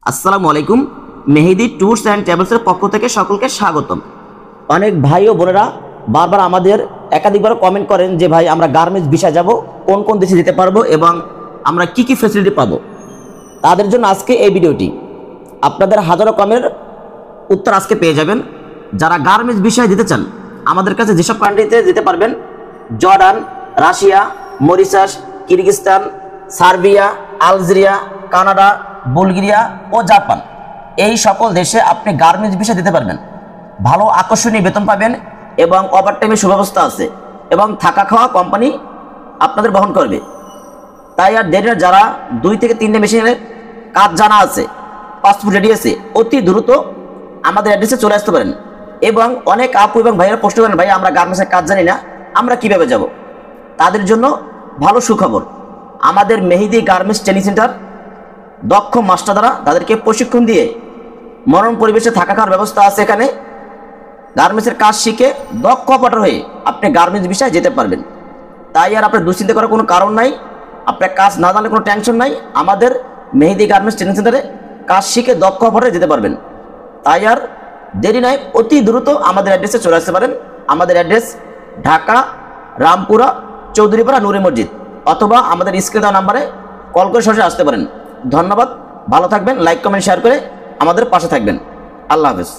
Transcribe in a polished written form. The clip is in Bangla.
আসসালামু আলাইকুম। মেহেদি ট্যুরস অ্যান্ড ট্রাভেলসের পক্ষ থেকে সকলকে স্বাগতম। অনেক ভাই ও বোনেরা বারবার আমাদের একাধিকবার কমেন্ট করেন যে ভাই আমরা গার্মেন্টস ভিসায় যাব, কোন কোন দেশে যেতে পারবো এবং আমরা কি কি ফ্যাসিলিটি পাবো। তাদের জন্য আজকে এই ভিডিওটি। আপনাদের হাজারো কমের উত্তর আজকে পেয়ে যাবেন। যারা গার্মেন্টস ভিসায় যেতে চান আমাদের কাছে যেসব কান্ট্রিতে যেতে পারবেন, Jordan, Russia, Mauritius, Kyrgyzstan, Serbia, Algeria, Canada, Bulgaria ও জাপান, এই সকল দেশে আপনি গার্মেন্টস ভিসা দিতে পারবেন। ভালো আকর্ষণীয় বেতন পাবেন এবং ওভারটাইমের সুব্যবস্থা আছে এবং থাকা খাওয়া কোম্পানি আপনাদের বহন করবে। তাই আর দেরি না, যারা 2 থেকে 3 মেশিনের কাজ জানা আছে, পাসপোর্ট রেডি আছে, অতি দ্রুত আমাদের অ্যাড্রেসে চলে আসতে পারেন। এবং অনেক আপু এবং ভাইয়েরা প্রশ্ন করেন, ভাই আমরা গার্মেন্টসের কাজ জানি না, আমরা কিভাবে যাব? তাদের জন্য ভালো সুখবর, আমাদের মেহেদি গার্মেন্টস ট্রেনিং সেন্টার দক্ষ মাস্টার দ্বারা তাদেরকে প্রশিক্ষণ দিয়ে মনোরম পরিবেশে থাকা খাওয়ার ব্যবস্থা আছে। এখানে গার্মেন্টসের কাজ শিখে দক্ষ অপারেটর হয়ে আপনি গার্মেন্টস বিষয়ে যেতে পারবেন। তাই আর আপনার দুশ্চিন্তা করার কোনো কারণ নাই, আপনার কাজ না জানলে কোনো টেনশন নাই। আমাদের মেহেদি গার্মেন্টস ট্রেনিং সেন্টারে কাজ শিখে দক্ষ অপারেটর যেতে পারবেন। তাই আর দেরি নাই, অতি দ্রুত আমাদের অ্যাড্রেসে চলে আসতে পারেন। আমাদের অ্যাড্রেস ঢাকা রামপুরা চৌধুরীপাড়া নূরে মসজিদ, অথবা আমাদের স্ক্রিনে দেওয়া নাম্বারে কল করে সরাসরি আসতে পারেন। ধন্যবাদ, ভালো থাকবেন, লাইক কমেন্ট শেয়ার করে আমাদের পাশে থাকবেন। আল্লাহ হাফেজ।